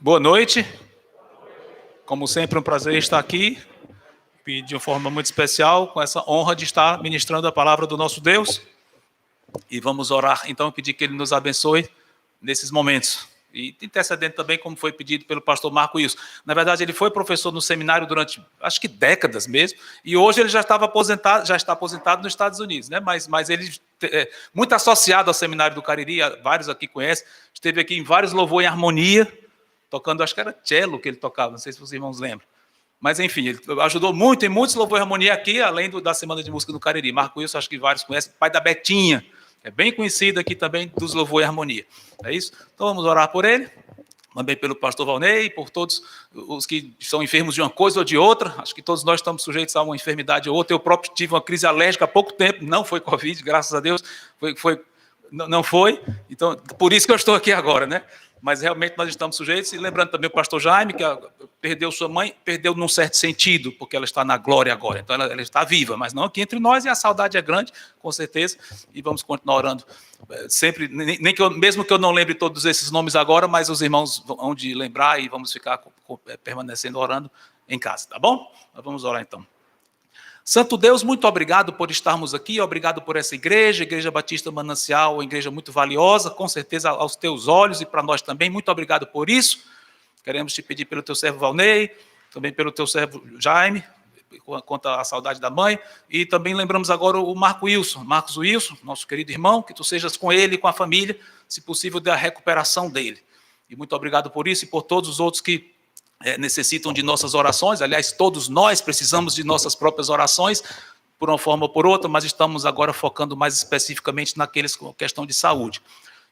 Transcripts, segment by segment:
Boa noite. Como sempre, um prazer estar aqui e de uma forma muito especial, com essa honra de estar ministrando a palavra do nosso Deus. E vamos orar, então, pedir que Ele nos abençoe nesses momentos. E intercedendo também, como foi pedido pelo pastor Marco Wilson. Na verdade, ele foi professor no seminário durante, acho que décadas mesmo, e hoje ele já está aposentado nos Estados Unidos, né? Mas ele é muito associado ao Seminário do Cariri, vários aqui conhecem, esteve aqui em vários louvor em harmonia, tocando, acho que era cello que ele tocava, não sei se os irmãos lembram. Mas, enfim, ele ajudou muito em muitos louvor e harmonia aqui, além da Semana de Música do Cariri. Marco Wilson, acho que vários conhecem, pai da Betinha, é bem conhecido aqui também dos louvor e harmonia. É isso? Então vamos orar por ele, também pelo pastor Valnei, por todos os que são enfermos de uma coisa ou de outra. Acho que todos nós estamos sujeitos a uma enfermidade ou outra. Eu próprio tive uma crise alérgica há pouco tempo, não foi Covid, graças a Deus, não foi. Então, por isso que eu estou aqui agora, né? Mas realmente nós estamos sujeitos. E lembrando também o pastor Jaime, que perdeu sua mãe, perdeu num certo sentido, porque ela está na glória agora. Então ela está viva, mas não aqui entre nós, e a saudade é grande, com certeza. E vamos continuar orando sempre, mesmo que eu não lembre todos esses nomes agora, mas os irmãos vão de lembrar e vamos ficar permanecendo orando em casa, tá bom? Nós vamos orar então. Santo Deus, muito obrigado por estarmos aqui, obrigado por essa Igreja Batista Manancial, uma igreja muito valiosa, com certeza aos teus olhos e para nós também, muito obrigado por isso. Queremos te pedir pelo teu servo Valnei, também pelo teu servo Jaime, quanto à saudade da mãe, e também lembramos agora o Marcos Wilson, nosso querido irmão, que tu sejas com ele e com a família, se possível, da recuperação dele. E muito obrigado por isso e por todos os outros que necessitam de nossas orações. Aliás, todos nós precisamos de nossas próprias orações, por uma forma ou por outra, mas estamos agora focando mais especificamente naqueles com questão de saúde.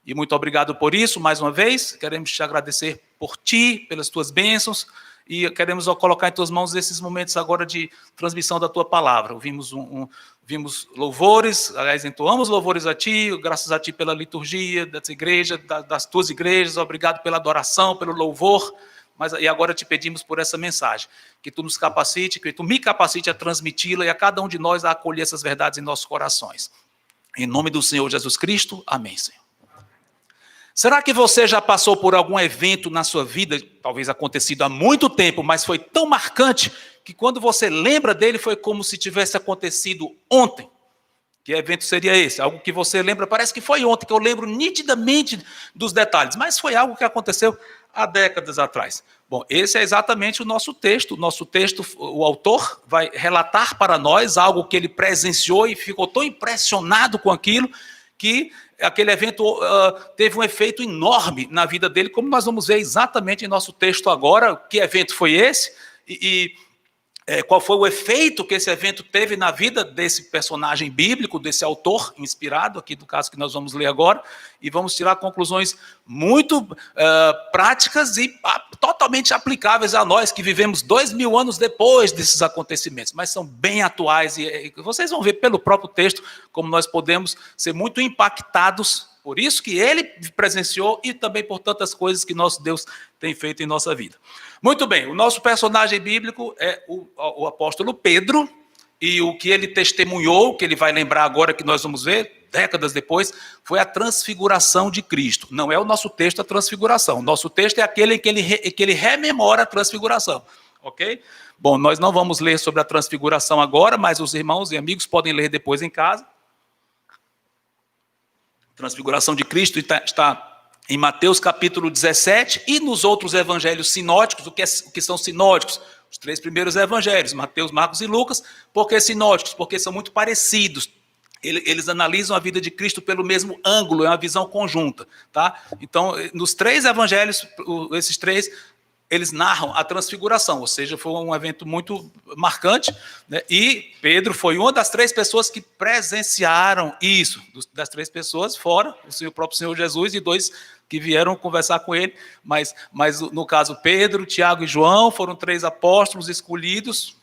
E muito obrigado por isso, mais uma vez. Queremos te agradecer por ti, pelas tuas bênçãos, e queremos colocar em tuas mãos esses momentos agora de transmissão da tua palavra. Vimos louvores, aliás, entoamos louvores a ti, graças a ti pela liturgia dessa igreja, das tuas igrejas, obrigado pela adoração, pelo louvor. E agora te pedimos por essa mensagem, que tu nos capacite, que tu me capacite a transmiti-la e a cada um de nós a acolher essas verdades em nossos corações. Em nome do Senhor Jesus Cristo, amém, Senhor. Será que você já passou por algum evento na sua vida, talvez acontecido há muito tempo, mas foi tão marcante, que quando você lembra dele foi como se tivesse acontecido ontem? Que evento seria esse? Algo que você lembra, parece que foi ontem, que eu lembro nitidamente dos detalhes, mas foi algo que aconteceu há décadas atrás. Bom, esse é exatamente o nosso texto. O nosso texto, o autor vai relatar para nós algo que ele presenciou e ficou tão impressionado com aquilo, que aquele evento teve um efeito enorme na vida dele, como nós vamos ver exatamente em nosso texto agora. Que evento foi esse? Qual foi o efeito que esse evento teve na vida desse personagem bíblico, desse autor inspirado, aqui do caso que nós vamos ler agora, e vamos tirar conclusões muito práticas e totalmente aplicáveis a nós, que vivemos 2000 anos depois desses acontecimentos, mas são bem atuais, e vocês vão ver pelo próprio texto como nós podemos ser muito impactados por isso que ele presenciou e também por tantas coisas que nosso Deus tem feito em nossa vida. Muito bem, o nosso personagem bíblico é o apóstolo Pedro, e o que ele testemunhou, que ele vai lembrar agora, que nós vamos ver, décadas depois, foi a transfiguração de Cristo. Não é o nosso texto a transfiguração, o nosso texto é aquele em que ele rememora a transfiguração, ok? Bom, nós não vamos ler sobre a transfiguração agora, mas os irmãos e amigos podem ler depois em casa. Transfiguração de Cristo está em Mateus capítulo 17 e nos outros evangelhos sinóticos. O que são sinóticos? Os 3 primeiros evangelhos, Mateus, Marcos e Lucas. Por que sinóticos? Porque são muito parecidos. Eles analisam a vida de Cristo pelo mesmo ângulo, é uma visão conjunta. Tá? Então, nos 3 evangelhos, esses 3... eles narram a transfiguração, ou seja, foi um evento muito marcante, né? E Pedro foi uma das 3 pessoas que presenciaram isso, das 3 pessoas, fora o próprio Senhor Jesus e 2 que vieram conversar com ele, mas no caso Pedro, Tiago e João foram 3 apóstolos escolhidos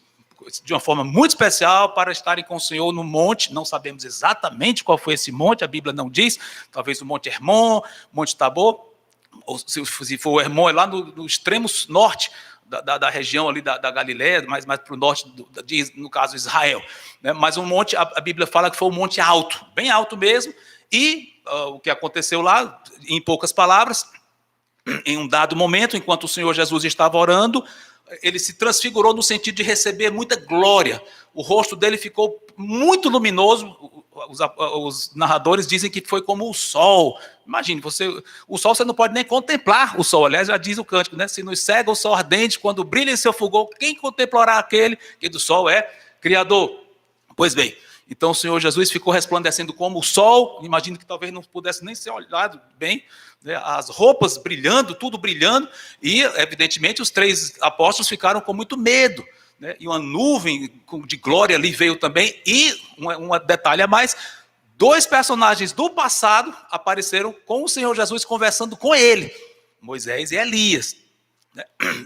de uma forma muito especial para estarem com o Senhor no monte. Não sabemos exatamente qual foi esse monte, a Bíblia não diz, talvez o Monte Hermon, Monte Tabor, ou se for o Hermon, é lá no extremo norte da região ali da Galileia, mais para o norte, no caso Israel. Né? Mas um monte, a Bíblia fala que foi um monte alto, bem alto mesmo, e o que aconteceu lá, em poucas palavras, Em um dado momento, enquanto o Senhor Jesus estava orando, ele se transfigurou no sentido de receber muita glória. O rosto dele ficou muito luminoso. Os narradores dizem que foi como o sol. Imagine, o sol você não pode nem contemplar o sol. Aliás, já diz o cântico, né? Se nos cega o sol ardente, quando brilha em seu fulgor, quem contemplará aquele que do sol é criador? Pois bem, então o Senhor Jesus ficou resplandecendo como o sol. Imagino que talvez não pudesse nem ser olhado bem, né? As roupas brilhando, tudo brilhando, e evidentemente os 3 apóstolos ficaram com muito medo, né? E uma nuvem de glória ali veio também, e um detalhe a mais, 2 personagens do passado apareceram com o Senhor Jesus conversando com ele, Moisés e Elias.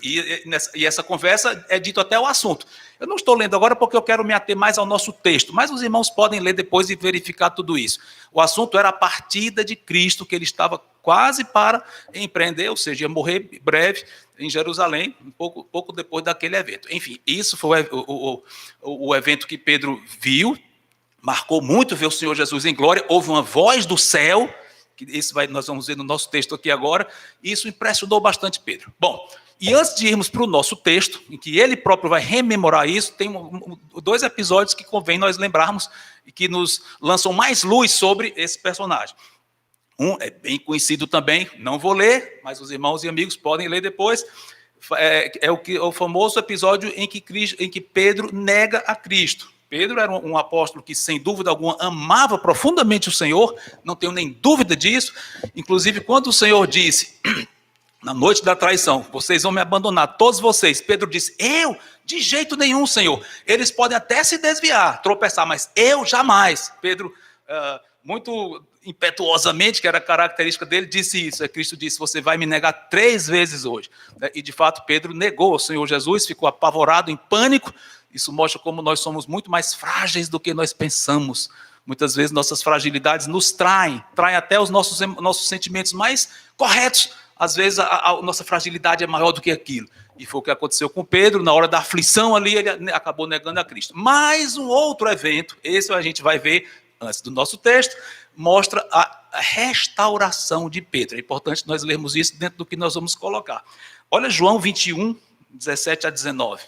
E essa conversa é dito até o assunto. Eu não estou lendo agora porque eu quero me ater mais ao nosso texto, mas os irmãos podem ler depois e verificar tudo isso. O assunto era a partida de Cristo, que ele estava quase para empreender, ou seja, ia morrer breve em Jerusalém, pouco depois daquele evento. Enfim, isso foi o evento que Pedro viu, marcou muito ver o Senhor Jesus em glória. Houve uma voz do céu, que nós vamos ver no nosso texto aqui agora, e isso impressionou bastante Pedro. Bom, e antes de irmos para o nosso texto, em que ele próprio vai rememorar isso, tem 2 episódios que convém nós lembrarmos e que nos lançam mais luz sobre esse personagem. Um é bem conhecido também, não vou ler, mas os irmãos e amigos podem ler depois. É o famoso episódio em que Pedro nega a Cristo. Pedro era um apóstolo que, sem dúvida alguma, amava profundamente o Senhor, não tenho nem dúvida disso. Inclusive, quando o Senhor disse, na noite da traição, vocês vão me abandonar, todos vocês, Pedro disse, eu? De jeito nenhum, Senhor. Eles podem até se desviar, tropeçar, mas eu jamais. Pedro, muito impetuosamente, que era a característica dele, disse isso. Cristo disse, você vai me negar 3 vezes hoje. E, de fato, Pedro negou o Senhor Jesus, ficou apavorado, em pânico. Isso mostra como nós somos muito mais frágeis do que nós pensamos. Muitas vezes nossas fragilidades nos traem até os nossos sentimentos mais corretos. Às vezes a nossa fragilidade é maior do que aquilo. E foi o que aconteceu com Pedro, na hora da aflição ali, ele acabou negando a Cristo. Mais um outro evento, esse a gente vai ver antes do nosso texto, mostra a restauração de Pedro. É importante nós lermos isso dentro do que nós vamos colocar. Olha João 21, 17 a 19.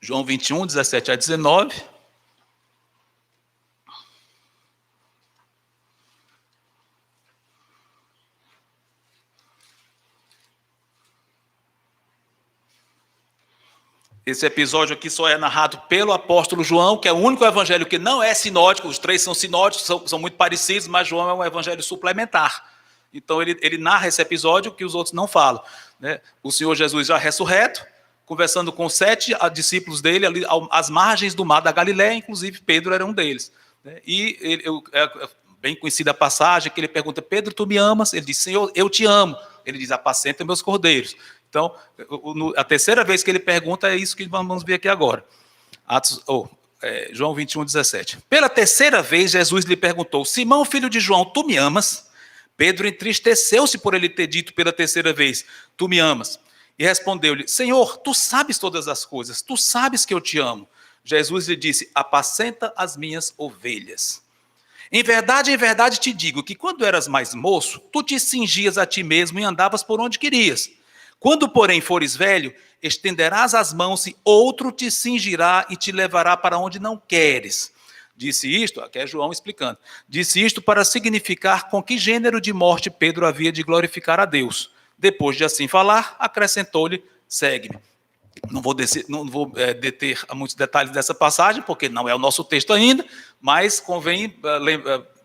João 21, 17 a 19. Esse episódio aqui só é narrado pelo apóstolo João, que é o único evangelho que não é sinótico. Os 3 são sinóticos, são muito parecidos, mas João é um evangelho suplementar. Então ele narra esse episódio que os outros não falam, né? O Senhor Jesus já ressurreto, conversando com 7 discípulos dele ali às margens do mar da Galiléia, inclusive Pedro era um deles, né? E é bem conhecida a passagem que ele pergunta, Pedro, tu me amas? Ele diz, Senhor, eu te amo. Ele diz, apacenta meus cordeiros. Então, a terceira vez que ele pergunta é isso que vamos ver aqui agora. João 21, 17. Pela terceira vez, Jesus lhe perguntou, Simão, filho de João, tu me amas? Pedro entristeceu-se por ele ter dito pela terceira vez, tu me amas? E respondeu-lhe, Senhor, tu sabes todas as coisas, tu sabes que eu te amo. Jesus lhe disse, apacenta as minhas ovelhas. Em verdade te digo que quando eras mais moço, tu te cingias a ti mesmo e andavas por onde querias. Quando, porém, fores velho, estenderás as mãos e outro te cingirá e te levará para onde não queres. Disse isto, aqui é João explicando, disse isto para significar com que gênero de morte Pedro havia de glorificar a Deus. Depois de assim falar, acrescentou-lhe, segue-me. Não vou deter a muitos detalhes dessa passagem, porque não é o nosso texto ainda, mas convém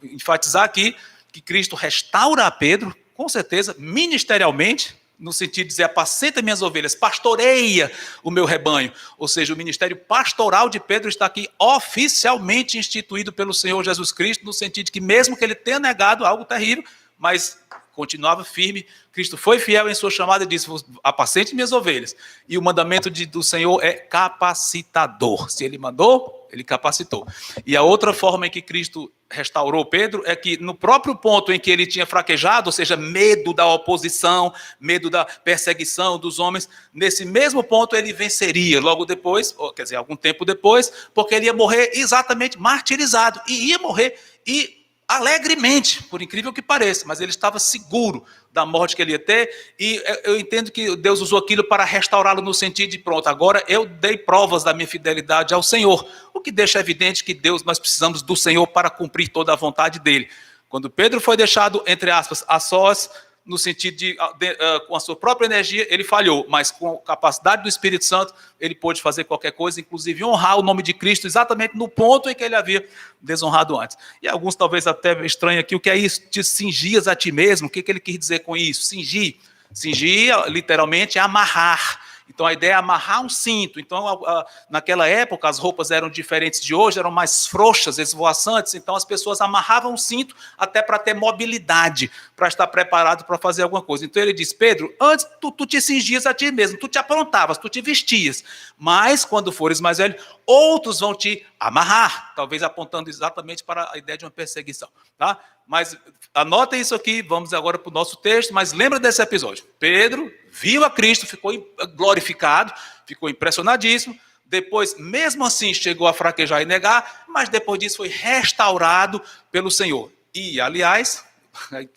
enfatizar aqui que Cristo restaura a Pedro, com certeza, ministerialmente, no sentido de dizer, apacenta minhas ovelhas, pastoreia o meu rebanho. Ou seja, o ministério pastoral de Pedro está aqui oficialmente instituído pelo Senhor Jesus Cristo, no sentido de que mesmo que ele tenha negado algo terrível, mas continuava firme, Cristo foi fiel em sua chamada e disse, apacente minhas ovelhas. E o mandamento do Senhor é capacitador. Se ele mandou, ele capacitou. E a outra forma em que Cristo restaurou Pedro é que no próprio ponto em que ele tinha fraquejado, ou seja, medo da oposição, medo da perseguição dos homens, nesse mesmo ponto ele venceria logo depois, ou, quer dizer, algum tempo depois, porque ele ia morrer exatamente martirizado, e ia morrer alegremente, por incrível que pareça, mas ele estava seguro da morte que ele ia ter, e eu entendo que Deus usou aquilo para restaurá-lo no sentido de, pronto, agora eu dei provas da minha fidelidade ao Senhor, o que deixa evidente que nós precisamos do Senhor para cumprir toda a vontade dele. Quando Pedro foi deixado, entre aspas, a sós, no sentido de, com a sua própria energia, ele falhou, mas com a capacidade do Espírito Santo, ele pôde fazer qualquer coisa, inclusive honrar o nome de Cristo, exatamente no ponto em que ele havia desonrado antes. E alguns talvez até estranhem aqui, o que é isso? Te cingias a ti mesmo, o que ele quis dizer com isso? Cingir, literalmente, é amarrar. Então, a ideia é amarrar um cinto. Então, naquela época, as roupas eram diferentes de hoje, eram mais frouxas, esvoaçantes. Então, as pessoas amarravam o cinto até para ter mobilidade, para estar preparado para fazer alguma coisa. Então, ele diz, Pedro, antes tu te cingias a ti mesmo, tu te aprontavas, tu te vestias. Mas, quando fores mais velho, outros vão te amarrar. Talvez apontando exatamente para a ideia de uma perseguição. Tá? Mas anotem isso aqui, vamos agora para o nosso texto, mas lembra desse episódio. Pedro viu a Cristo, ficou glorificado, ficou impressionadíssimo, depois, mesmo assim, chegou a fraquejar e negar, mas depois disso foi restaurado pelo Senhor. E, aliás,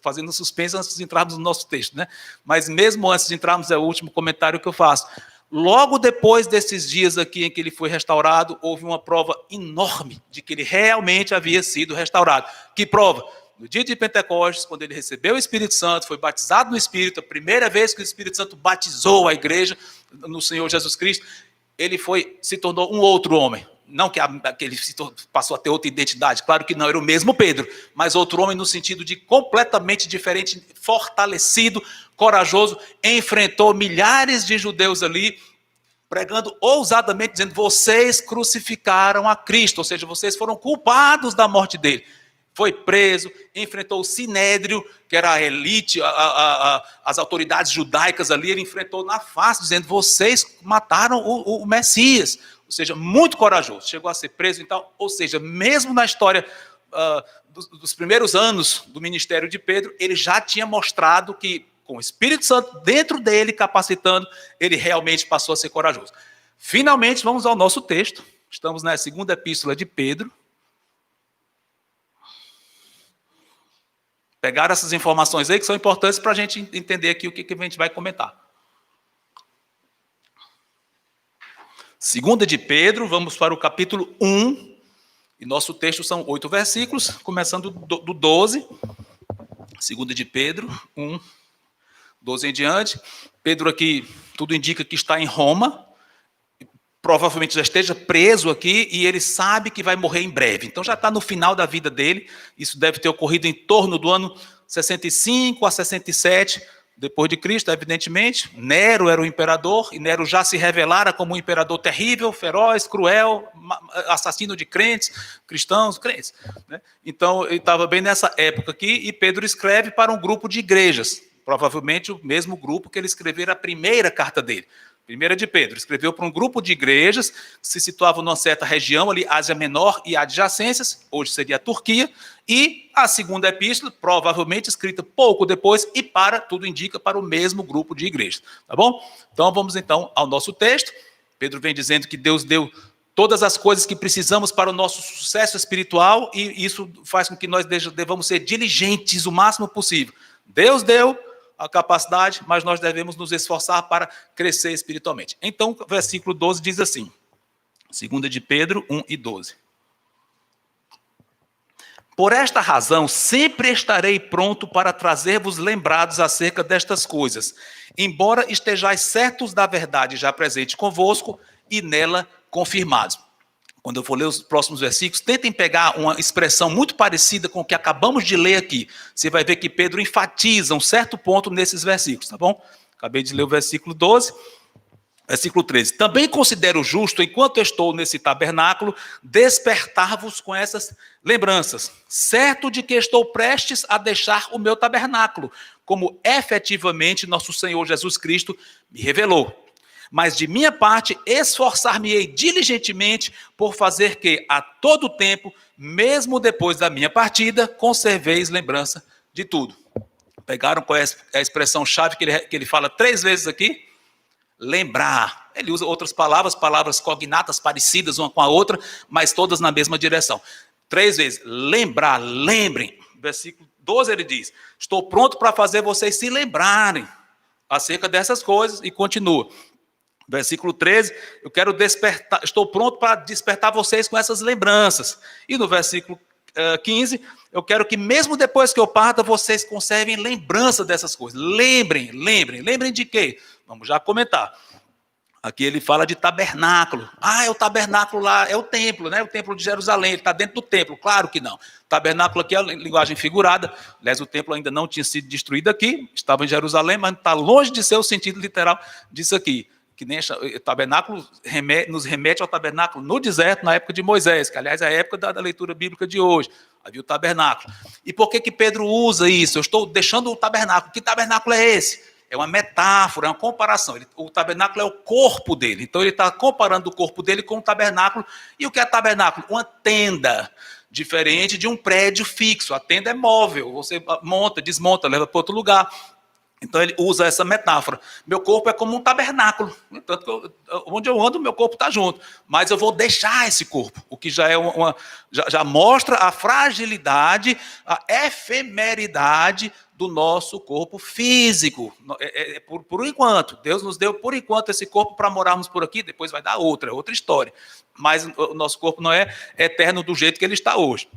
fazendo suspense antes de entrarmos no nosso texto, né? Mas mesmo antes de entrarmos, é o último comentário que eu faço. Logo depois desses dias aqui em que ele foi restaurado, houve uma prova enorme de que ele realmente havia sido restaurado. Que prova? No dia de Pentecostes, quando ele recebeu o Espírito Santo, foi batizado no Espírito, a primeira vez que o Espírito Santo batizou a igreja no Senhor Jesus Cristo, ele se tornou um outro homem. Não que ele passou a ter outra identidade, claro que não, era o mesmo Pedro, mas outro homem no sentido de completamente diferente, fortalecido, corajoso, enfrentou milhares de judeus ali, pregando ousadamente, dizendo, vocês crucificaram a Cristo, ou seja, vocês foram culpados da morte dele. Foi preso, enfrentou o Sinédrio, que era a elite, as autoridades judaicas ali, ele enfrentou na face, dizendo, vocês mataram o Messias. Ou seja, muito corajoso. Chegou a ser preso e tal. Ou seja, mesmo na história dos primeiros anos do ministério de Pedro, ele já tinha mostrado que, com o Espírito Santo dentro dele, capacitando, ele realmente passou a ser corajoso. Finalmente, vamos ao nosso texto. Estamos na segunda epístola de Pedro. Pegaram essas informações aí que são importantes para a gente entender aqui o que a gente vai comentar. Segunda de Pedro, vamos para o capítulo 1, e nosso texto são 8 versículos, começando do 12. Segunda de Pedro, 1, 12 em diante. Pedro aqui, tudo indica que está em Roma, provavelmente já esteja preso aqui, e ele sabe que vai morrer em breve. Então já está no final da vida dele, isso deve ter ocorrido em torno do ano 65 a 67, depois de Cristo, evidentemente. Nero era o imperador, e Nero já se revelara como um imperador terrível, feroz, cruel, assassino de crentes, cristãos, crentes. Né? Então, ele estava bem nessa época aqui, e Pedro escreve para um grupo de igrejas, provavelmente o mesmo grupo que ele escreveu a primeira carta dele. Primeira de Pedro, escreveu para um grupo de igrejas que se situavam numa certa região ali, Ásia Menor e adjacências, hoje seria a Turquia, e a segunda epístola, provavelmente escrita pouco depois, e tudo indica, para o mesmo grupo de igrejas, tá bom? Então vamos então ao nosso texto. Pedro vem dizendo que Deus deu todas as coisas que precisamos para o nosso sucesso espiritual, e isso faz com que nós devamos ser diligentes o máximo possível. Deus deu a capacidade, mas nós devemos nos esforçar para crescer espiritualmente. Então, o versículo 12 diz assim, 2 de Pedro 1 e 12. Por esta razão, sempre estarei pronto para trazer-vos lembrados acerca destas coisas, embora estejais certos da verdade já presente convosco e nela confirmados. Quando eu for ler os próximos versículos, tentem pegar uma expressão muito parecida com o que acabamos de ler aqui. Você vai ver que Pedro enfatiza um certo ponto nesses versículos, tá bom? Acabei de ler o versículo 12. Versículo 13. Também considero justo, enquanto estou nesse tabernáculo, despertar-vos com essas lembranças, certo de que estou prestes a deixar o meu tabernáculo, como efetivamente nosso Senhor Jesus Cristo me revelou. Mas de minha parte, esforçar-me-ei diligentemente por fazer que, a todo tempo, mesmo depois da minha partida, conserveis lembrança de tudo. Pegaram qual é a expressão-chave que ele fala 3 vezes aqui? Lembrar. Ele usa outras palavras cognatas parecidas uma com a outra, mas todas na mesma direção. 3 vezes. Lembrar, lembrem. Versículo 12 ele diz: estou pronto para fazer vocês se lembrarem acerca dessas coisas, e continua. Versículo 13, eu quero despertar, estou pronto para despertar vocês com essas lembranças. E no versículo 15, eu quero que mesmo depois que eu parta, vocês conservem lembrança dessas coisas. Lembrem de quê? Vamos já comentar. Aqui ele fala de tabernáculo. É o tabernáculo lá, é o templo, né? O templo de Jerusalém, ele está dentro do templo. Claro que não. Tabernáculo aqui é a linguagem figurada. Aliás, o templo ainda não tinha sido destruído aqui, estava em Jerusalém, mas está longe de ser o sentido literal disso aqui. Que nem o tabernáculo nos remete ao tabernáculo no deserto, na época de Moisés, que aliás é a época da leitura bíblica de hoje. Havia o tabernáculo. E por que Pedro usa isso? Eu estou deixando o tabernáculo. Que tabernáculo é esse? É uma metáfora, é uma comparação. O tabernáculo é o corpo dele. Então ele está comparando o corpo dele com o tabernáculo. E o que é tabernáculo? Uma tenda, diferente de um prédio fixo. A tenda é móvel, você monta, desmonta, leva para outro lugar. Então ele usa essa metáfora. Meu corpo é como um tabernáculo. Tanto que onde eu ando, meu corpo está junto. Mas eu vou deixar esse corpo. O que já é já mostra a fragilidade, a efemeridade do nosso corpo físico. Por enquanto. Deus nos deu, por enquanto, esse corpo para morarmos por aqui. Depois vai dar outra história. Mas o nosso corpo não é eterno do jeito que ele está hoje.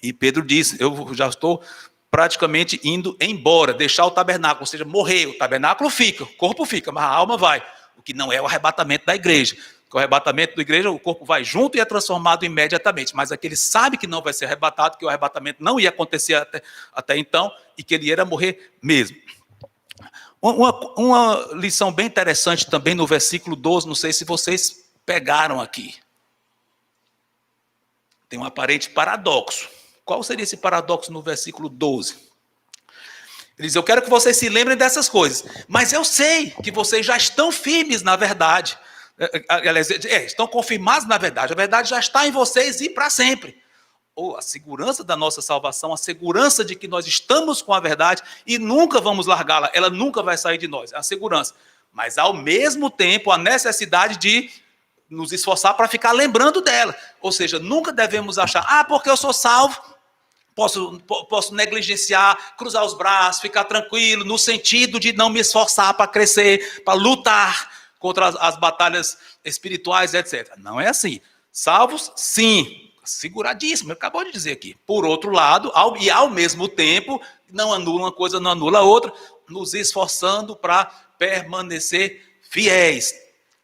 E Pedro disse, eu já estou praticamente indo embora, deixar o tabernáculo, ou seja, morrer. O tabernáculo fica, o corpo fica, mas a alma vai. O que não é o arrebatamento da igreja. O arrebatamento da igreja, o corpo vai junto e é transformado imediatamente. Mas aquele sabe que não vai ser arrebatado, que o arrebatamento não ia acontecer até então e que ele ia morrer mesmo. Uma lição bem interessante também no versículo 12, não sei se vocês pegaram aqui. Tem um aparente paradoxo. Qual seria esse paradoxo no versículo 12? Ele diz, eu quero que vocês se lembrem dessas coisas, mas eu sei que vocês já estão firmes na verdade. Estão confirmados na verdade. A verdade já está em vocês e para sempre. A segurança da nossa salvação, a segurança de que nós estamos com a verdade e nunca vamos largá-la, ela nunca vai sair de nós, é a segurança. Mas, ao mesmo tempo, a necessidade de nos esforçar para ficar lembrando dela. Ou seja, nunca devemos achar, porque eu sou salvo, posso negligenciar, cruzar os braços, ficar tranquilo, no sentido de não me esforçar para crescer, para lutar contra as batalhas espirituais, etc. Não é assim. Salvos, sim, seguradíssimo, ele acabou de dizer aqui. Por outro lado, ao mesmo tempo, não anula uma coisa, não anula a outra, nos esforçando para permanecer fiéis,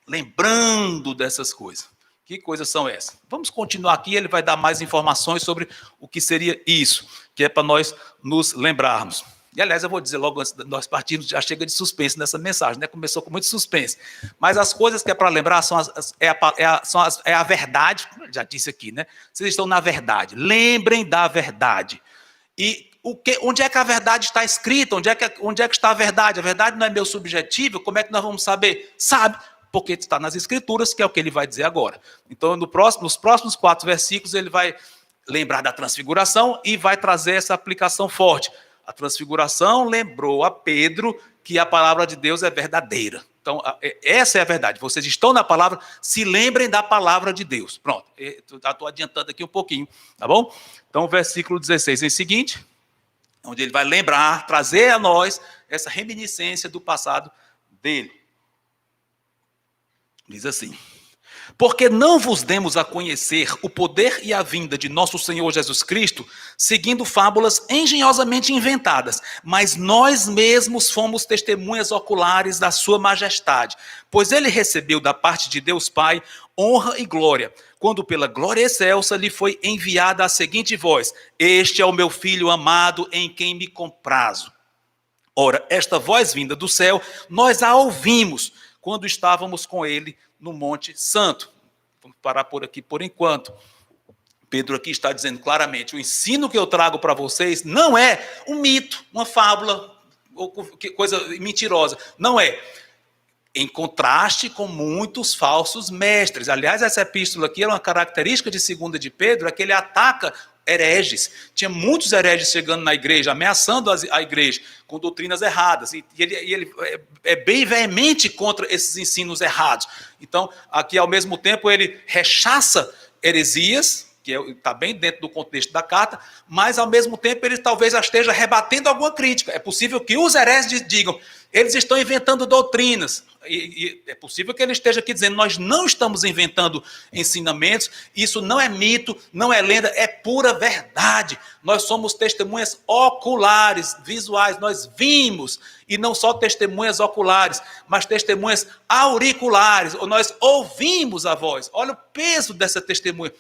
lembrando dessas coisas. Que coisas são essas? Vamos continuar aqui, ele vai dar mais informações sobre o que seria isso, que é para nós nos lembrarmos. E, aliás, eu vou dizer logo antes de nós partirmos, já chega de suspense nessa mensagem, né? Começou com muito suspense. Mas as coisas que é para lembrar é a verdade, já disse aqui, né? Vocês estão na verdade. Lembrem da verdade. E onde é que a verdade está escrita? Onde é que está a verdade? A verdade não é meu subjetivo? Como é que nós vamos saber? Sabe? Porque está nas Escrituras, que é o que ele vai dizer agora. Então, nos próximos 4 versículos, ele vai lembrar da transfiguração e vai trazer essa aplicação forte. A transfiguração lembrou a Pedro que a palavra de Deus é verdadeira. Então, essa é a verdade. Vocês estão na palavra, se lembrem da palavra de Deus. Pronto, estou adiantando aqui um pouquinho, tá bom? Então, o versículo 16 em seguinte, onde ele vai lembrar, trazer a nós essa reminiscência do passado dele. Diz assim, porque não vos demos a conhecer o poder e a vinda de nosso Senhor Jesus Cristo, seguindo fábulas engenhosamente inventadas, mas nós mesmos fomos testemunhas oculares da sua majestade, pois ele recebeu da parte de Deus Pai honra e glória, quando pela glória excelsa lhe foi enviada a seguinte voz, este é o meu Filho amado em quem me comprazo. Ora, esta voz vinda do céu, nós a ouvimos, quando estávamos com ele no Monte Santo. Vamos parar por aqui por enquanto. Pedro aqui está dizendo claramente, o ensino que eu trago para vocês não é um mito, uma fábula, ou coisa mentirosa. Não é. em contraste com muitos falsos mestres. Aliás, essa epístola aqui é uma característica de 2 de Pedro, é que ele ataca hereges. Tinha muitos hereges chegando na igreja, ameaçando a igreja com doutrinas erradas. E ele é bem veemente contra esses ensinos errados. Então, aqui, ao mesmo tempo, ele rechaça heresias, que está bem dentro do contexto da carta, mas, ao mesmo tempo, ele talvez esteja rebatendo alguma crítica. É possível que os hereges digam, eles estão inventando doutrinas. E é possível que ele esteja aqui dizendo, nós não estamos inventando ensinamentos, isso não é mito, não é lenda, é pura verdade. Nós somos testemunhas oculares, visuais, nós vimos, e não só testemunhas oculares, mas testemunhas auriculares, nós ouvimos a voz. Olha o peso dessa testemunha.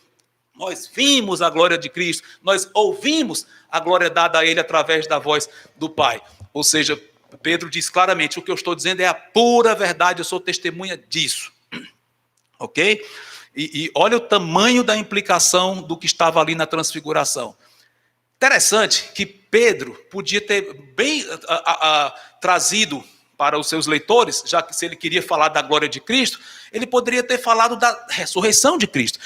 Nós vimos a glória de Cristo, nós ouvimos a glória dada a Ele através da voz do Pai. Ou seja, Pedro diz claramente, o que eu estou dizendo é a pura verdade, eu sou testemunha disso. Ok? E olha o tamanho da implicação do que estava ali na transfiguração. Interessante que Pedro podia ter bem trazido para os seus leitores, já que se ele queria falar da glória de Cristo, ele poderia ter falado da ressurreição de Cristo.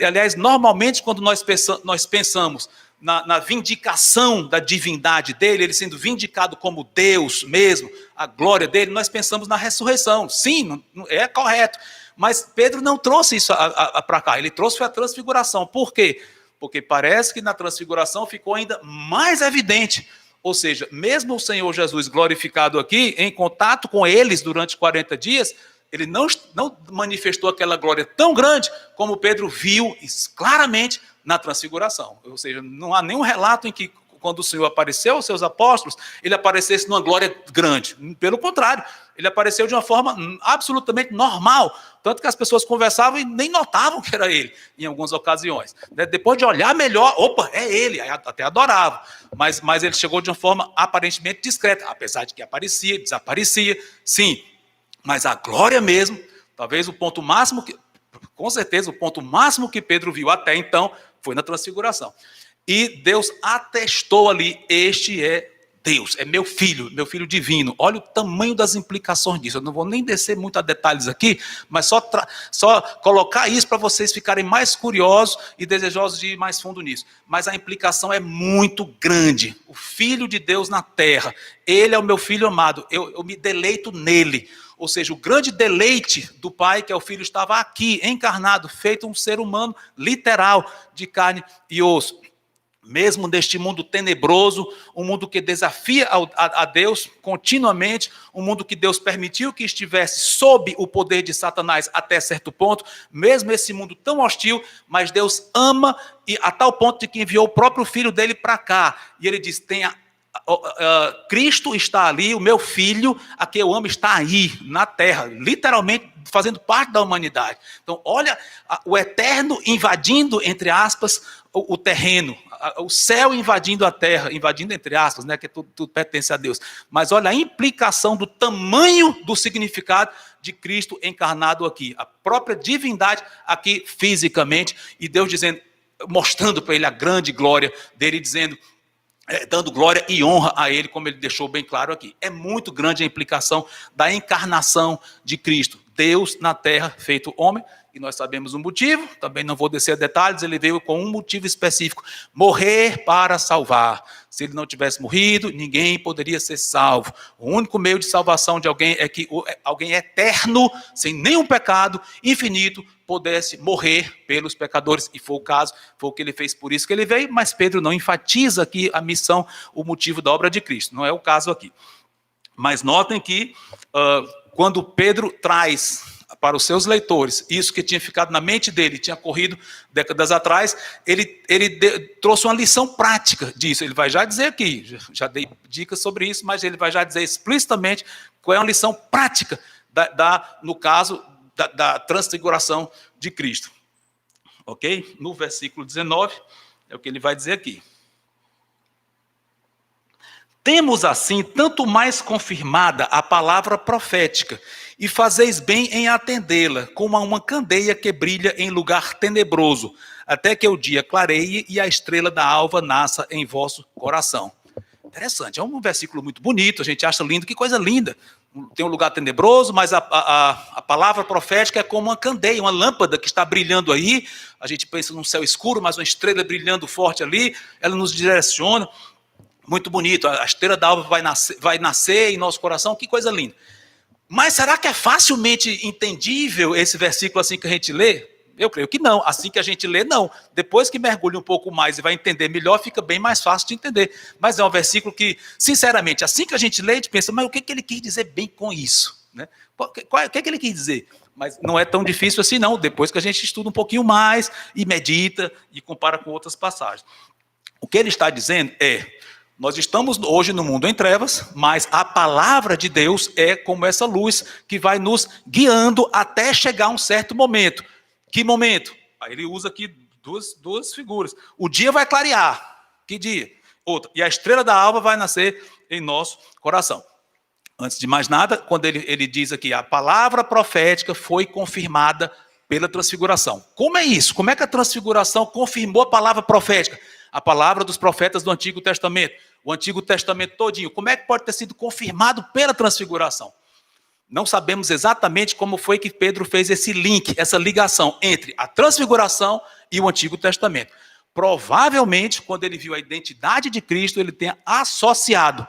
Aliás, normalmente quando nós pensamos na vindicação da divindade dele, ele sendo vindicado como Deus mesmo, a glória dele, nós pensamos na ressurreição. Sim, é correto. Mas Pedro não trouxe isso para cá, ele trouxe a transfiguração. Por quê? Porque parece que na transfiguração ficou ainda mais evidente. Ou seja, mesmo o Senhor Jesus glorificado aqui, em contato com eles durante 40 dias, ele não manifestou aquela glória tão grande como Pedro viu claramente na transfiguração. Ou seja, não há nenhum relato em que, quando o Senhor apareceu aos seus apóstolos, ele aparecesse numa glória grande. Pelo contrário, ele apareceu de uma forma absolutamente normal. Tanto que as pessoas conversavam e nem notavam que era ele, em algumas ocasiões. Depois de olhar melhor, opa, é ele, até adoravam. Mas ele chegou de uma forma aparentemente discreta, apesar de que aparecia, desaparecia, sim. Mas a glória mesmo, talvez o ponto máximo, com certeza o ponto máximo que Pedro viu até então, foi na transfiguração. E Deus atestou ali, este é Deus, é meu filho divino. Olha o tamanho das implicações disso. Eu não vou nem descer muito a detalhes aqui, mas só colocar isso para vocês ficarem mais curiosos e desejosos de ir mais fundo nisso. Mas a implicação é muito grande. O Filho de Deus na terra, ele é o meu filho amado, eu me deleito nele. Ou seja, o grande deleite do Pai, que é o Filho, estava aqui, encarnado, feito um ser humano literal, de carne e osso. Mesmo neste mundo tenebroso, um mundo que desafia a Deus continuamente, um mundo que Deus permitiu que estivesse sob o poder de Satanás até certo ponto, mesmo esse mundo tão hostil, mas Deus ama e a tal ponto de que enviou o próprio Filho dele para cá. E ele diz, Cristo está ali, o meu Filho, a quem eu amo, está aí, na terra, literalmente fazendo parte da humanidade. Então, olha o eterno invadindo, entre aspas, o terreno, o céu invadindo a terra, invadindo entre aspas, né, que tudo pertence a Deus. Mas olha a implicação do tamanho do significado de Cristo encarnado aqui. A própria divindade aqui fisicamente, e Deus dizendo, mostrando para ele a grande glória dele, dizendo, dando glória e honra a ele, como ele deixou bem claro aqui. É muito grande a implicação da encarnação de Cristo. Deus na terra feito homem, e nós sabemos o motivo, também não vou descer a detalhes, ele veio com um motivo específico, morrer para salvar. Se ele não tivesse morrido, ninguém poderia ser salvo. O único meio de salvação de alguém é que alguém eterno, sem nenhum pecado, infinito, pudesse morrer pelos pecadores, e foi o caso, foi o que ele fez, por isso que ele veio, mas Pedro não enfatiza aqui a missão, o motivo da obra de Cristo, não é o caso aqui. Mas notem que, quando Pedro traz para os seus leitores isso que tinha ficado na mente dele, tinha corrido décadas atrás, ele trouxe uma lição prática disso. Ele vai já dizer aqui, já dei dicas sobre isso, mas ele vai já dizer explicitamente qual é uma lição prática, no caso da transfiguração de Cristo. Ok? No versículo 19, é o que ele vai dizer aqui. Temos assim tanto mais confirmada a palavra profética, e fazeis bem em atendê-la, como a uma candeia que brilha em lugar tenebroso, até que o dia clareie e a estrela da alva nasça em vosso coração. Interessante, é um versículo muito bonito, a gente acha lindo, que coisa linda. Tem um lugar tenebroso, mas a palavra profética é como uma candeia, uma lâmpada que está brilhando aí. A gente pensa num céu escuro, mas uma estrela brilhando forte ali, ela nos direciona. Muito bonito, a estrela da alva vai nascer em nosso coração, que coisa linda. Mas será que é facilmente entendível esse versículo assim que a gente lê? Eu creio que não. Assim que a gente lê, não. Depois que mergulha um pouco mais e vai entender melhor, fica bem mais fácil de entender. Mas é um versículo que, sinceramente, assim que a gente lê, a gente pensa, mas o que ele quis dizer bem com isso? Né? O que ele quis dizer? Mas não é tão difícil assim, não. Depois que a gente estuda um pouquinho mais e medita e compara com outras passagens. O que ele está dizendo é: nós estamos hoje no mundo em trevas, mas a palavra de Deus é como essa luz que vai nos guiando até chegar a um certo momento. Que momento? Aí ele usa aqui duas figuras. O dia vai clarear. Que dia? Outra. E a estrela da alva vai nascer em nosso coração. Antes de mais nada, quando ele diz aqui, a palavra profética foi confirmada pela transfiguração. Como é isso? Como é que a transfiguração confirmou a palavra profética? A palavra dos profetas do Antigo Testamento. O Antigo Testamento todinho. Como é que pode ter sido confirmado pela transfiguração? Não sabemos exatamente como foi que Pedro fez esse link, essa ligação entre a transfiguração e o Antigo Testamento. Provavelmente, quando ele viu a identidade de Cristo, ele tenha associado.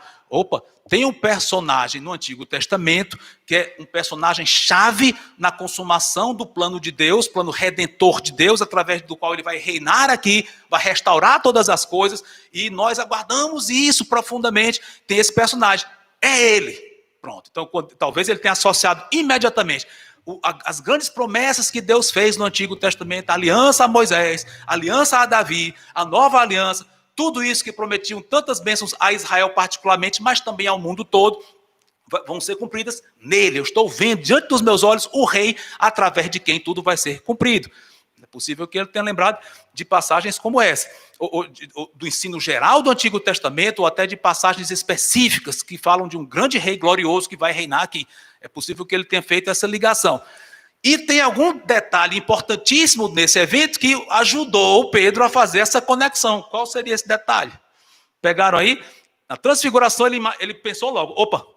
Tem um personagem no Antigo Testamento que é um personagem chave na consumação do plano de Deus, plano redentor de Deus, através do qual ele vai reinar aqui, vai restaurar todas as coisas, e nós aguardamos isso profundamente. Tem esse personagem, é ele. Pronto, então talvez ele tenha associado imediatamente as grandes promessas que Deus fez no Antigo Testamento, a aliança a Moisés, a aliança a Davi, a nova aliança, tudo isso que prometiam tantas bênçãos a Israel particularmente, mas também ao mundo todo, vão ser cumpridas nele. Eu estou vendo diante dos meus olhos o rei através de quem tudo vai ser cumprido. É possível que ele tenha lembrado de passagens como essa, ou do ensino geral do Antigo Testamento, ou até de passagens específicas que falam de um grande rei glorioso que vai reinar aqui. É possível que ele tenha feito essa ligação. E tem algum detalhe importantíssimo nesse evento que ajudou Pedro a fazer essa conexão. Qual seria esse detalhe? Pegaram aí? Na transfiguração ele pensou logo,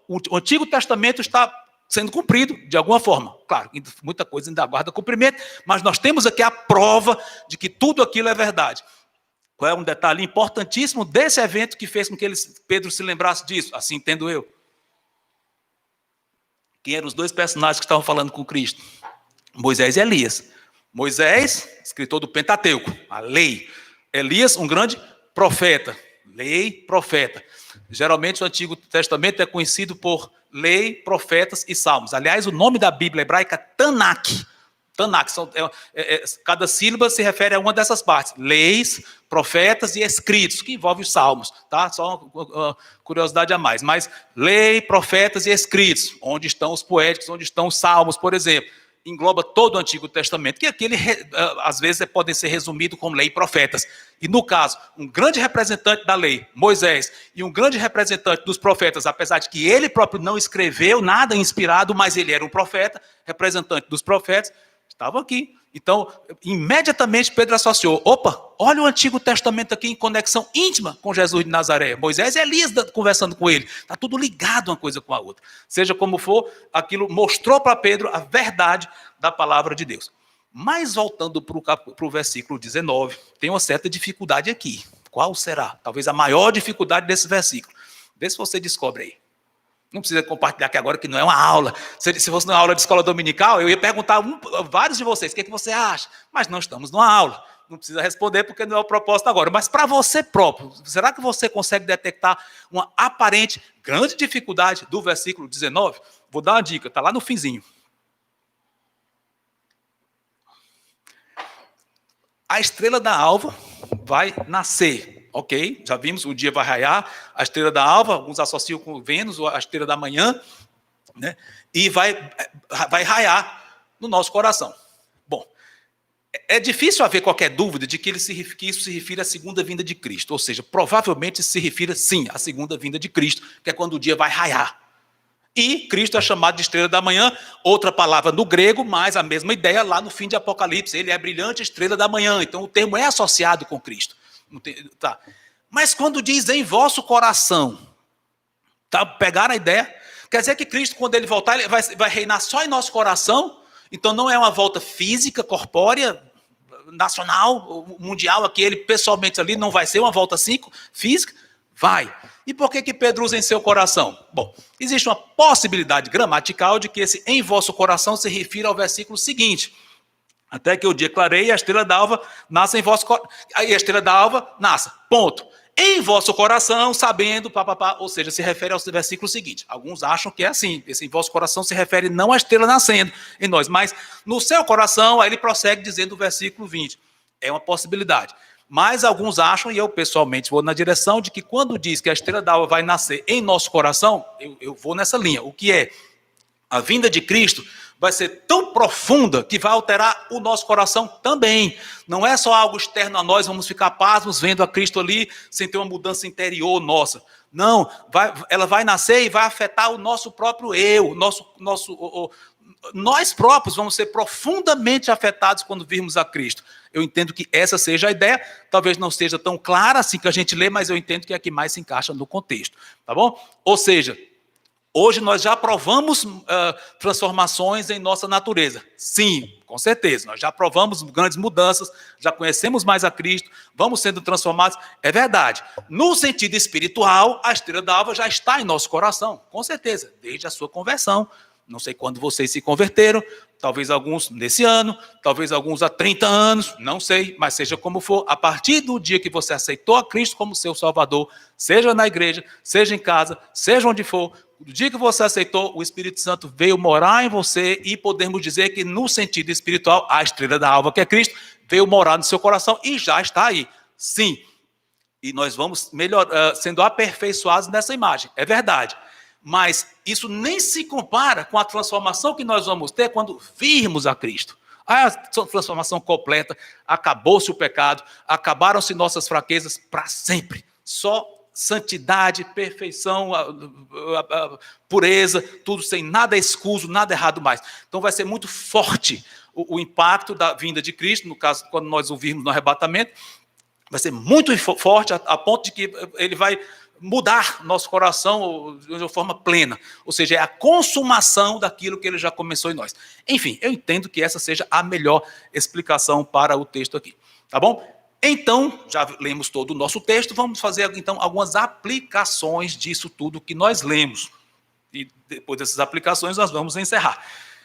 o Antigo Testamento está sendo cumprido de alguma forma. Claro, muita coisa ainda aguarda cumprimento, mas nós temos aqui a prova de que tudo aquilo é verdade. Qual é um detalhe importantíssimo desse evento que fez com que Pedro se lembrasse disso? Assim entendo eu. Quem eram os dois personagens que estavam falando com Cristo? Moisés e Elias. Moisés, escritor do Pentateuco, a lei. Elias, um grande profeta. Lei, profeta. Geralmente o Antigo Testamento é conhecido por lei, profetas e salmos. Aliás, o nome da Bíblia hebraica é Tanakh. Tanakh, cada sílaba se refere a uma dessas partes. Leis, profetas e escritos, que envolve os salmos. Tá? Só uma curiosidade a mais. Mas lei, profetas e escritos, onde estão os poéticos, onde estão os salmos, por exemplo. Engloba todo o Antigo Testamento, que aqui às vezes podem ser resumido como lei e profetas. E no caso, um grande representante da lei, Moisés, e um grande representante dos profetas, apesar de que ele próprio não escreveu nada inspirado, mas ele era um profeta, representante dos profetas, estavam aqui. Então, imediatamente Pedro associou, olha o Antigo Testamento aqui em conexão íntima com Jesus de Nazaré. Moisés e Elias conversando com ele. Está tudo ligado uma coisa com a outra. Seja como for, aquilo mostrou para Pedro a verdade da palavra de Deus. Mas voltando para o versículo 19, tem uma certa dificuldade aqui. Qual será? Talvez a maior dificuldade desse versículo. Vê se você descobre aí. Não precisa compartilhar aqui agora que não é uma aula. Se fosse uma aula de escola dominical, eu ia perguntar a vários de vocês, o que você acha? Mas não estamos numa aula. Não precisa responder porque não é o propósito agora. Mas para você próprio, será que você consegue detectar uma aparente grande dificuldade do versículo 19? Vou dar uma dica, está lá no finzinho. A estrela da alva vai nascer. Ok, já vimos, o dia vai raiar, a estrela da alva, alguns associam com Vênus, ou a estrela da manhã, né? E vai raiar no nosso coração. Bom, é difícil haver qualquer dúvida de que isso se refere à segunda vinda de Cristo, ou seja, provavelmente se refere sim à segunda vinda de Cristo, que é quando o dia vai raiar. E Cristo é chamado de estrela da manhã, outra palavra no grego, mas a mesma ideia lá no fim de Apocalipse, ele é a brilhante estrela da manhã, então o termo é associado com Cristo. Tá. Mas quando diz em vosso coração, tá? Pegaram a ideia? Quer dizer que Cristo, quando ele voltar, ele vai reinar só em nosso coração? Então não é uma volta física, corpórea, nacional, mundial, aqui ele pessoalmente ali, não vai ser uma volta física? Vai. E por que Pedro usa em seu coração? Bom, existe uma possibilidade gramatical de que esse em vosso coração se refira ao versículo seguinte. Até que o dia clareie, a estrela d'alva nasce em vosso coração. Aí a estrela d'alva nasce. Ponto. Em vosso coração, sabendo, ou seja, se refere ao versículo seguinte. Alguns acham que é assim. Esse em vosso coração se refere não à estrela nascendo em nós, mas no seu coração, aí ele prossegue dizendo o versículo 20. É uma possibilidade. Mas alguns acham, e eu pessoalmente vou na direção de que quando diz que a estrela d'alva vai nascer em nosso coração, eu vou nessa linha. O que é? A vinda de Cristo vai ser tão profunda que vai alterar o nosso coração também. Não é só algo externo a nós, vamos ficar pasmos vendo a Cristo ali, sem ter uma mudança interior nossa. Não, ela vai nascer e vai afetar o nosso próprio eu, nós próprios vamos ser profundamente afetados quando virmos a Cristo. Eu entendo que essa seja a ideia, talvez não seja tão clara assim que a gente lê, mas eu entendo que é a que mais se encaixa no contexto, tá bom? Ou seja, hoje nós já provamos transformações em nossa natureza. Sim, com certeza. Nós já provamos grandes mudanças, já conhecemos mais a Cristo, vamos sendo transformados. É verdade. No sentido espiritual, a estrela d'alva já está em nosso coração, com certeza, desde a sua conversão. Não sei quando vocês se converteram, talvez alguns nesse ano, talvez alguns há 30 anos, não sei, mas seja como for, a partir do dia que você aceitou a Cristo como seu Salvador, seja na igreja, seja em casa, seja onde for, no dia que você aceitou, o Espírito Santo veio morar em você e podemos dizer que no sentido espiritual, a estrela da alva que é Cristo, veio morar no seu coração e já está aí. Sim, e nós vamos sendo aperfeiçoados nessa imagem, é verdade. Mas isso nem se compara com a transformação que nós vamos ter quando virmos a Cristo. A transformação completa, acabou-se o pecado, acabaram-se nossas fraquezas para sempre. Só santidade, perfeição, pureza, tudo sem nada escuso, nada errado mais. Então vai ser muito forte o impacto da vinda de Cristo, no caso, quando nós o virmos no arrebatamento, vai ser muito forte a ponto de que ele vai mudar nosso coração de uma forma plena. Ou seja, é a consumação daquilo que ele já começou em nós. Enfim, eu entendo que essa seja a melhor explicação para o texto aqui. Tá bom? Então, já lemos todo o nosso texto, vamos fazer então algumas aplicações disso tudo que nós lemos. E depois dessas aplicações nós vamos encerrar.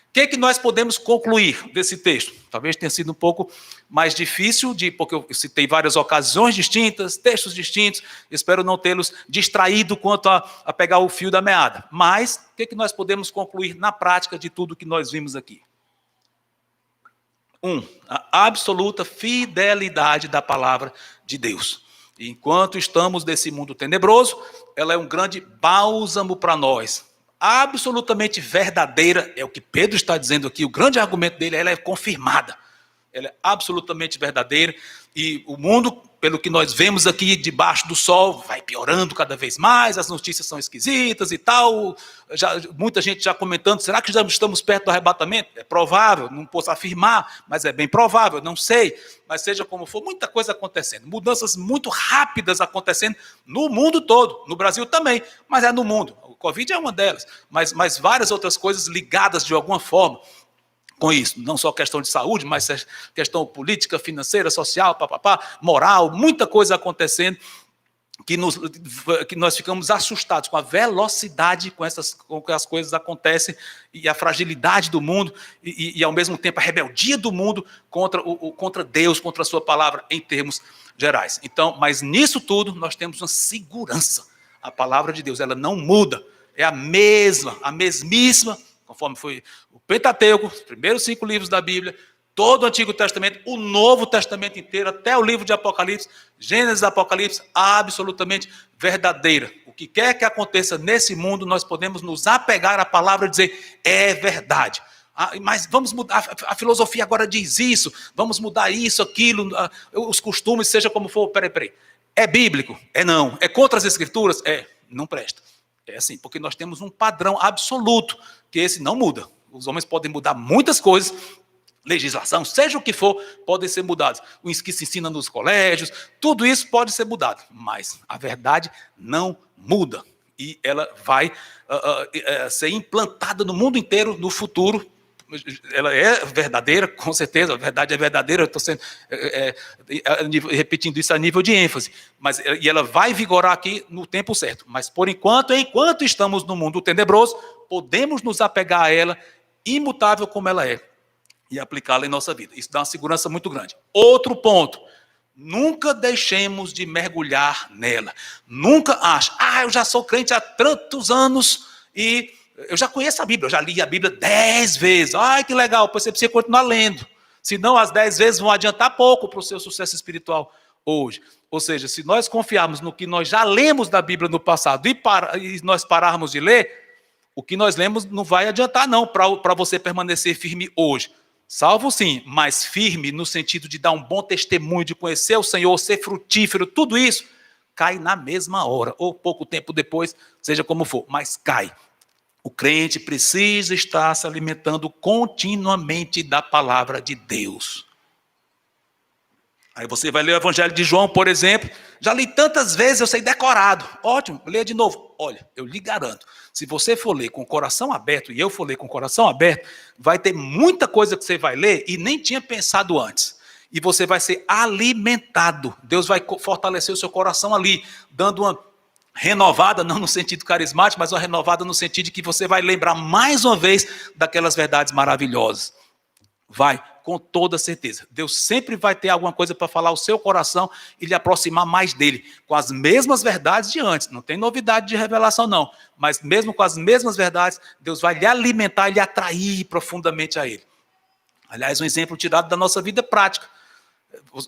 O que nós podemos concluir desse texto? Talvez tenha sido um pouco mais difícil, porque eu citei várias ocasiões distintas, textos distintos, espero não tê-los distraído quanto a pegar o fio da meada. Mas, o que nós podemos concluir na prática de tudo que nós vimos aqui? 1. A absoluta fidelidade da palavra de Deus. Enquanto estamos nesse mundo tenebroso, ela é um grande bálsamo para nós. Absolutamente verdadeira, é o que Pedro está dizendo aqui, o grande argumento dele, ela é confirmada. Ela é absolutamente verdadeira e o mundo, pelo que nós vemos aqui debaixo do sol, vai piorando cada vez mais, as notícias são esquisitas e tal, muita gente já comentando, será que já estamos perto do arrebatamento? É provável, não posso afirmar, mas é bem provável, não sei, mas seja como for, muita coisa acontecendo, mudanças muito rápidas acontecendo no mundo todo, no Brasil também, mas é no mundo. O Covid é uma delas, mas várias outras coisas ligadas de alguma forma com isso. Não só questão de saúde, mas questão política, financeira, social, moral, muita coisa acontecendo que nós ficamos assustados com a velocidade com que as coisas acontecem e a fragilidade do mundo e ao mesmo tempo a rebeldia do mundo contra Deus, contra a sua palavra em termos gerais. Então, mas nisso tudo nós temos uma segurança. A palavra de Deus, ela não muda, é a mesmíssima, conforme foi o Pentateuco, os primeiros 5 livros da Bíblia, todo o Antigo Testamento, o Novo Testamento inteiro, até o livro de Apocalipse, Gênesis e Apocalipse, absolutamente verdadeira. O que quer que aconteça nesse mundo, nós podemos nos apegar à palavra e dizer, é verdade. Mas vamos mudar, a filosofia agora diz isso, vamos mudar isso, aquilo, os costumes, seja como for, peraí. É bíblico? É não. É contra as escrituras? É, não presta. É assim, porque nós temos um padrão absoluto, que esse não muda. Os homens podem mudar muitas coisas, legislação, seja o que for, podem ser mudados. O que se ensina nos colégios, tudo isso pode ser mudado. Mas a verdade não muda. E ela vai ser implantada no mundo inteiro no futuro. Ela é verdadeira, com certeza, a verdade é verdadeira, eu estou repetindo isso a nível de ênfase, e ela vai vigorar aqui no tempo certo. Mas, por enquanto estamos no mundo tenebroso, podemos nos apegar a ela, imutável como ela é, e aplicá-la em nossa vida. Isso dá uma segurança muito grande. Outro ponto, nunca deixemos de mergulhar nela. Nunca ache, eu já sou crente há tantos anos e eu já conheço a Bíblia, eu já li a Bíblia 10 vezes. Ai, que legal, pois você precisa continuar lendo. Senão, as 10 vezes vão adiantar pouco para o seu sucesso espiritual hoje. Ou seja, se nós confiarmos no que nós já lemos da Bíblia no passado e nós pararmos de ler, o que nós lemos não vai adiantar não para você permanecer firme hoje. Salvo sim, mas firme no sentido de dar um bom testemunho, de conhecer o Senhor, ser frutífero, tudo isso cai na mesma hora, ou pouco tempo depois, seja como for, mas cai. O crente precisa estar se alimentando continuamente da palavra de Deus. Aí você vai ler o Evangelho de João, por exemplo. Já li tantas vezes, eu sei decorado. Ótimo, leia de novo. Olha, eu lhe garanto, se você for ler com o coração aberto, e eu for ler com o coração aberto, vai ter muita coisa que você vai ler e nem tinha pensado antes. E você vai ser alimentado. Deus vai fortalecer o seu coração ali, dando uma renovada, não no sentido carismático, mas uma renovada no sentido de que você vai lembrar mais uma vez daquelas verdades maravilhosas. Vai, com toda certeza. Deus sempre vai ter alguma coisa para falar ao seu coração e lhe aproximar mais dele, com as mesmas verdades de antes. Não tem novidade de revelação, não. Mas mesmo com as mesmas verdades, Deus vai lhe alimentar e lhe atrair profundamente a ele. Aliás, um exemplo tirado da nossa vida prática.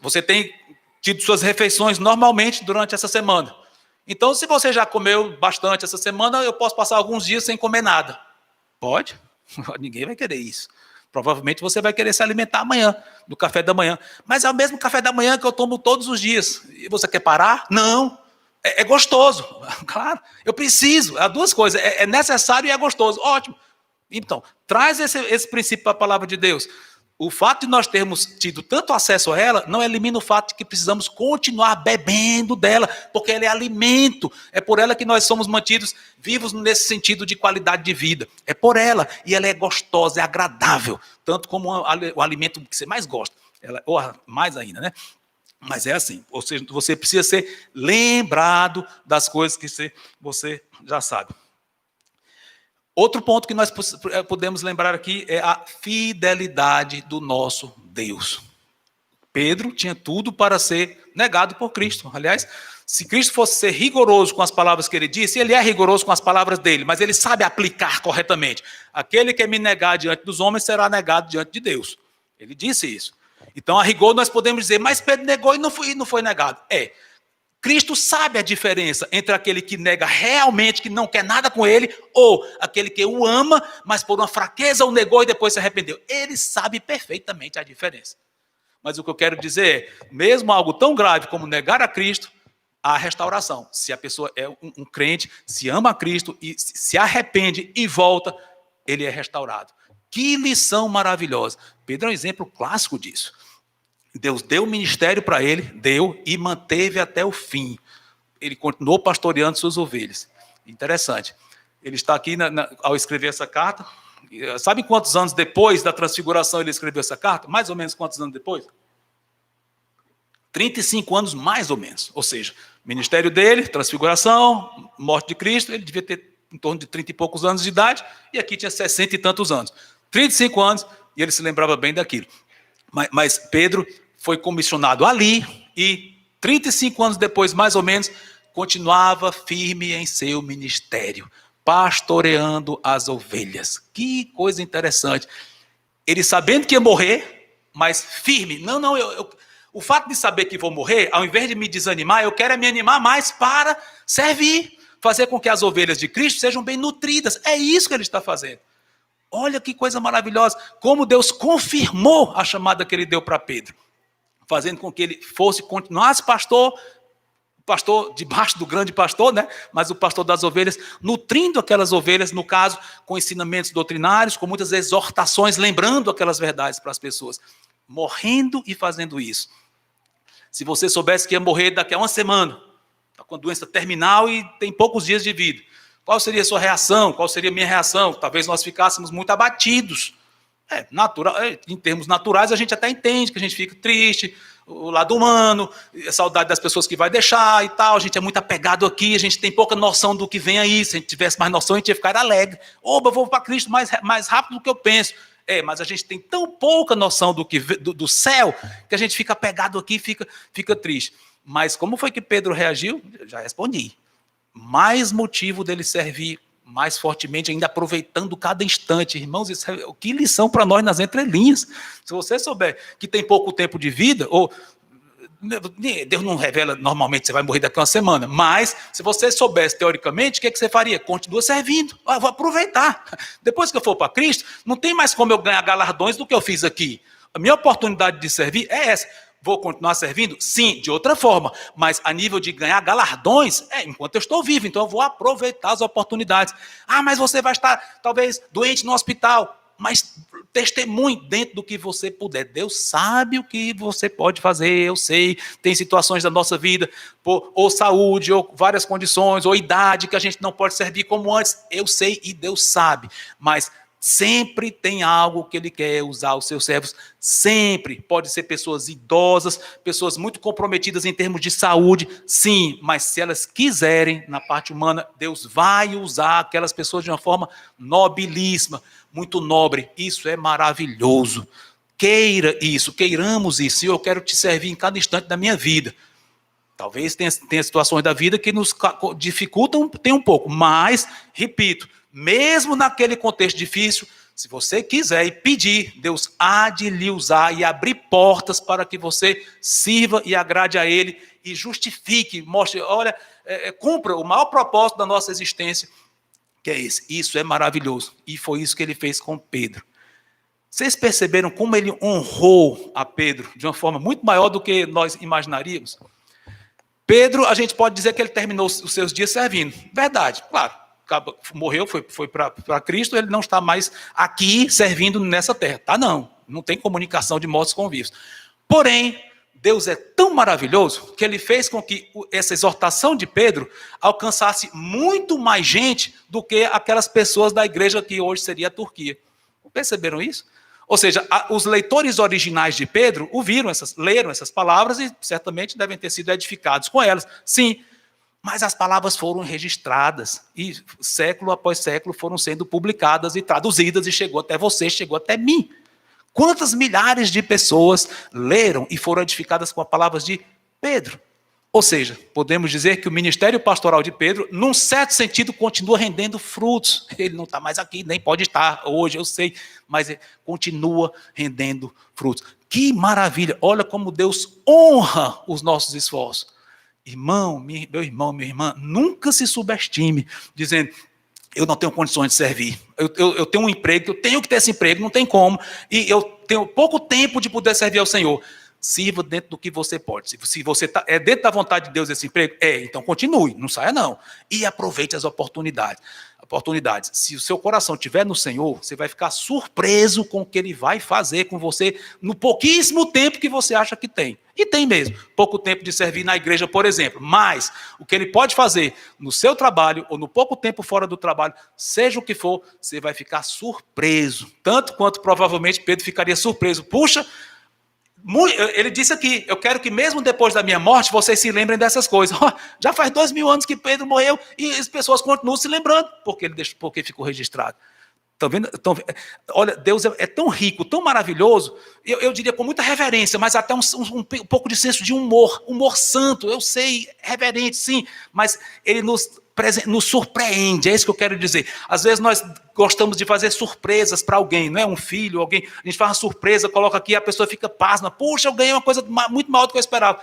Você tem tido suas refeições normalmente durante essa semana. Então, se você já comeu bastante essa semana, eu posso passar alguns dias sem comer nada. Pode? Ninguém vai querer isso. Provavelmente você vai querer se alimentar amanhã, no café da manhã. Mas é o mesmo café da manhã que eu tomo todos os dias. E você quer parar? Não. É gostoso. Claro, eu preciso. Há duas coisas. É necessário e é gostoso. Ótimo. Então, traz esse princípio para a palavra de Deus. O fato de nós termos tido tanto acesso a ela não elimina o fato de que precisamos continuar bebendo dela, porque ela é alimento. É por ela que nós somos mantidos vivos nesse sentido de qualidade de vida. É por ela. E ela é gostosa, é agradável. Tanto como o alimento que você mais gosta. Ou mais ainda, né? Mas é assim. Ou seja, você precisa ser lembrado das coisas que você já sabe. Outro ponto que nós podemos lembrar aqui é a fidelidade do nosso Deus. Pedro tinha tudo para ser negado por Cristo. Aliás, se Cristo fosse ser rigoroso com as palavras que ele disse, ele é rigoroso com as palavras dele, mas ele sabe aplicar corretamente. Aquele que me negar diante dos homens será negado diante de Deus. Ele disse isso. Então, a rigor, nós podemos dizer, mas Pedro negou e não foi negado. Cristo sabe a diferença entre aquele que nega realmente, que não quer nada com ele, ou aquele que o ama, mas por uma fraqueza o negou e depois se arrependeu. Ele sabe perfeitamente a diferença. Mas o que eu quero dizer é, mesmo algo tão grave como negar a Cristo, há restauração. Se a pessoa é um crente, se ama a Cristo, e se arrepende e volta, ele é restaurado. Que lição maravilhosa. Pedro é um exemplo clássico disso. Deus deu o ministério para ele, deu e manteve até o fim. Ele continuou pastoreando suas ovelhas. Interessante. Ele está aqui ao escrever essa carta. Sabe quantos anos depois da transfiguração ele escreveu essa carta? Mais ou menos quantos anos depois? 35 anos mais ou menos. Ou seja, ministério dele, transfiguração, morte de Cristo, ele devia ter em torno de 30 e poucos anos de idade, e aqui tinha 60 e tantos anos. 35 anos, e ele se lembrava bem daquilo. Mas Pedro foi comissionado ali e 35 anos depois, mais ou menos, continuava firme em seu ministério, pastoreando as ovelhas. Que coisa interessante. Ele sabendo que ia morrer, mas firme. Não, o fato de saber que vou morrer, ao invés de me desanimar, eu quero me animar mais para servir, fazer com que as ovelhas de Cristo sejam bem nutridas. É isso que ele está fazendo. Olha que coisa maravilhosa, como Deus confirmou a chamada que ele deu para Pedro, fazendo com que ele continuasse pastor, pastor debaixo do grande pastor, né? Mas o pastor das ovelhas, nutrindo aquelas ovelhas, no caso, com ensinamentos doutrinários, com muitas exortações, lembrando aquelas verdades para as pessoas. Morrendo e fazendo isso. Se você soubesse que ia morrer daqui a uma semana, está com doença terminal e tem poucos dias de vida, qual seria a sua reação? Qual seria a minha reação? Talvez nós ficássemos muito abatidos. Em termos naturais, a gente até entende que a gente fica triste, o lado humano, a saudade das pessoas que vai deixar e tal. A gente é muito apegado aqui, a gente tem pouca noção do que vem aí. Se a gente tivesse mais noção, a gente ia ficar alegre. Oba, eu vou para Cristo mais rápido do que eu penso. Mas a gente tem tão pouca noção do céu que a gente fica apegado aqui e fica triste. Mas como foi que Pedro reagiu? Eu já respondi. Mais motivo dele servir mais fortemente, ainda aproveitando cada instante. Irmãos, isso que lição para nós nas entrelinhas. Se você souber que tem pouco tempo de vida, ou Deus não revela, normalmente você vai morrer daqui a uma semana, mas se você soubesse teoricamente, o que você faria? Continua servindo. Vou aproveitar. Depois que eu for para Cristo, não tem mais como eu ganhar galardões do que eu fiz aqui. A minha oportunidade de servir é essa. Vou continuar servindo? Sim, de outra forma, mas a nível de ganhar galardões, enquanto eu estou vivo, então eu vou aproveitar as oportunidades. Mas você vai estar, talvez, doente no hospital, mas testemunhe dentro do que você puder. Deus sabe o que você pode fazer, eu sei, tem situações da nossa vida, ou saúde, ou várias condições, ou idade, que a gente não pode servir como antes, eu sei e Deus sabe, mas sempre tem algo que Ele quer usar os seus servos, sempre. Pode ser pessoas idosas, pessoas muito comprometidas em termos de saúde, sim, mas se elas quiserem, na parte humana, Deus vai usar aquelas pessoas de uma forma nobilíssima, muito nobre. Isso é maravilhoso. Queira isso, queiramos isso, e eu quero te servir em cada instante da minha vida. Talvez tenha situações da vida que nos dificultam, tem um pouco, mas, repito, mesmo naquele contexto difícil, se você quiser e pedir, Deus há de lhe usar e abrir portas para que você sirva e agrade a Ele e justifique, mostre, olha, cumpra o maior propósito da nossa existência, que é esse. Isso é maravilhoso. E foi isso que Ele fez com Pedro. Vocês perceberam como Ele honrou a Pedro de uma forma muito maior do que nós imaginaríamos? Pedro, a gente pode dizer que ele terminou os seus dias servindo. Verdade, claro. Morreu, foi para Cristo, ele não está mais aqui servindo nessa terra. Não tem comunicação de mortos com vivos. Porém, Deus é tão maravilhoso que Ele fez com que essa exortação de Pedro alcançasse muito mais gente do que aquelas pessoas da igreja que hoje seria a Turquia. Perceberam isso? Ou seja, os leitores originais de Pedro leram essas palavras e certamente devem ter sido edificados com elas. Sim, mas as palavras foram registradas e século após século foram sendo publicadas e traduzidas e chegou até você, chegou até mim. Quantas milhares de pessoas leram e foram edificadas com as palavras de Pedro? Ou seja, podemos dizer que o ministério pastoral de Pedro, num certo sentido, continua rendendo frutos. Ele não está mais aqui, nem pode estar hoje, eu sei, mas continua rendendo frutos. Que maravilha! Olha como Deus honra os nossos esforços. Meu irmão, minha irmã, nunca se subestime, dizendo, eu não tenho condições de servir, eu tenho um emprego, eu tenho que ter esse emprego, não tem como, e eu tenho pouco tempo de poder servir ao Senhor. Sirva dentro do que você pode. Se você é dentro da vontade de Deus esse emprego, então continue, não saia não. E aproveite as oportunidades. Se o seu coração estiver no Senhor, você vai ficar surpreso com o que Ele vai fazer com você no pouquíssimo tempo que você acha que tem. E tem mesmo, pouco tempo de servir na igreja, por exemplo. Mas o que Ele pode fazer no seu trabalho ou no pouco tempo fora do trabalho, seja o que for, você vai ficar surpreso. Tanto quanto provavelmente Pedro ficaria surpreso. Puxa, ele disse aqui, eu quero que mesmo depois da minha morte, vocês se lembrem dessas coisas. Já faz 2000 anos que Pedro morreu e as pessoas continuam se lembrando, porque ficou registrado. Estão vendo? Olha, Deus é tão rico, tão maravilhoso, eu diria com muita reverência, mas até um pouco de senso de humor santo, eu sei, reverente sim, mas Ele nos surpreende, é isso que eu quero dizer. Às vezes nós gostamos de fazer surpresas para alguém, não é? Um filho, alguém, a gente faz uma surpresa, coloca aqui, a pessoa fica pasma, puxa, eu ganhei uma coisa muito maior do que eu esperava.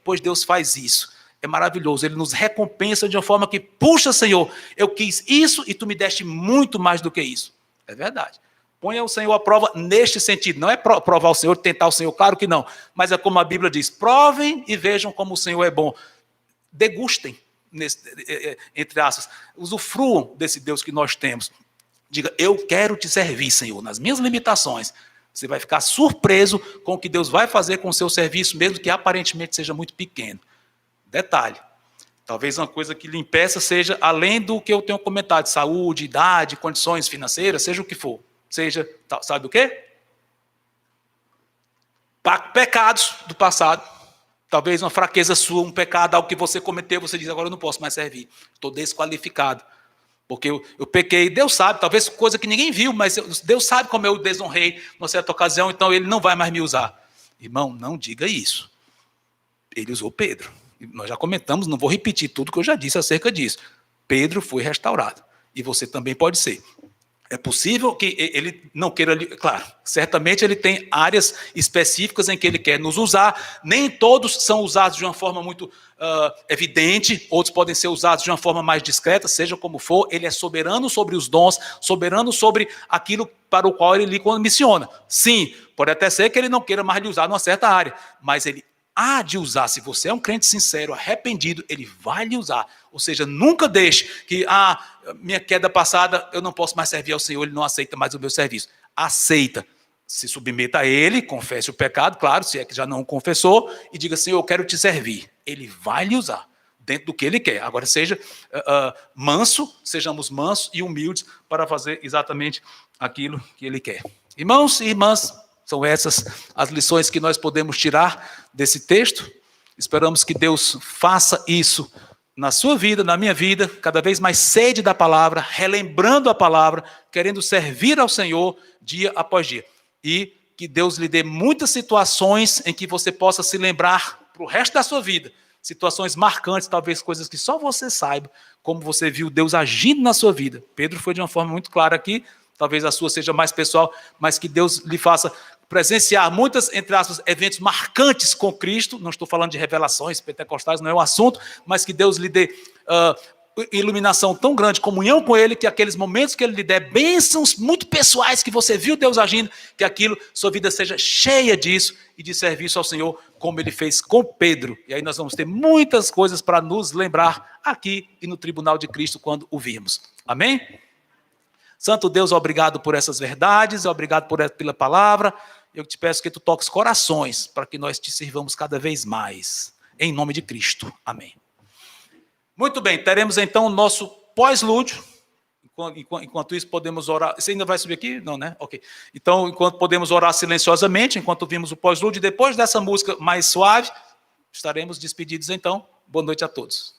Pois Deus faz isso, é maravilhoso, Ele nos recompensa de uma forma que, puxa Senhor, eu quis isso e Tu me deste muito mais do que isso. É verdade. Ponha o Senhor à prova neste sentido, não é provar o Senhor, tentar o Senhor, claro que não, mas é como a Bíblia diz, provem e vejam como o Senhor é bom. degustem, entre aspas, usufruam desse Deus que nós temos. Diga, eu quero te servir, Senhor, nas minhas limitações. Você vai ficar surpreso com o que Deus vai fazer com o seu serviço, mesmo que aparentemente seja muito pequeno. Detalhe, talvez uma coisa que lhe impeça seja além do que eu tenho comentado, saúde, idade, condições financeiras, seja o que for. Seja, sabe o quê? Pecados do passado. Talvez uma fraqueza sua, um pecado, algo que você cometeu, você diz, agora eu não posso mais servir. Estou desqualificado. Porque eu pequei, Deus sabe, talvez coisa que ninguém viu, mas Deus sabe como eu desonrei numa certa ocasião, então Ele não vai mais me usar. Irmão, não diga isso. Ele usou Pedro. Nós já comentamos, não vou repetir tudo que eu já disse acerca disso. Pedro foi restaurado. E você também pode ser. É possível que ele não queira, claro, certamente ele tem áreas específicas em que ele quer nos usar, nem todos são usados de uma forma muito evidente, outros podem ser usados de uma forma mais discreta, seja como for, ele é soberano sobre os dons, soberano sobre aquilo para o qual ele lhe comissiona. Sim, pode até ser que ele não queira mais lhe usar numa certa área, mas ele há de usar. Se você é um crente sincero, arrependido, ele vai lhe usar. Ou seja, nunca deixe que, minha queda passada, eu não posso mais servir ao Senhor, ele não aceita mais o meu serviço. Aceita. Se submeta a ele, confesse o pecado, claro, se é que já não o confessou, e diga, Senhor, eu quero te servir. Ele vai lhe usar, dentro do que ele quer. Agora, seja manso, sejamos mansos e humildes para fazer exatamente aquilo que ele quer. Irmãos e irmãs, são essas as lições que nós podemos tirar desse texto. Esperamos que Deus faça isso na sua vida, na minha vida, cada vez mais sede da palavra, relembrando a palavra, querendo servir ao Senhor dia após dia. E que Deus lhe dê muitas situações em que você possa se lembrar para o resto da sua vida. Situações marcantes, talvez coisas que só você saiba, como você viu Deus agindo na sua vida. Pedro foi de uma forma muito clara aqui, talvez a sua seja mais pessoal, mas que Deus lhe faça presenciar muitas, entre aspas, eventos marcantes com Cristo. Não estou falando de revelações pentecostais, não é o assunto, mas que Deus lhe dê iluminação tão grande, comunhão com Ele, que aqueles momentos que Ele lhe der bênçãos muito pessoais, que você viu Deus agindo, que aquilo, sua vida seja cheia disso e de serviço ao Senhor, como Ele fez com Pedro. E aí nós vamos ter muitas coisas para nos lembrar aqui e no tribunal de Cristo quando o virmos. Amém? Santo Deus, obrigado por essas verdades, obrigado pela palavra. Eu te peço que tu toques corações para que nós te sirvamos cada vez mais. Em nome de Cristo. Amém. Muito bem, teremos então o nosso pós-lúdio. Enquanto isso, podemos orar. Você ainda vai subir aqui? Não, né? Ok. Então, enquanto podemos orar silenciosamente, enquanto vimos o pós-lúdio, depois dessa música mais suave, estaremos despedidos então. Boa noite a todos.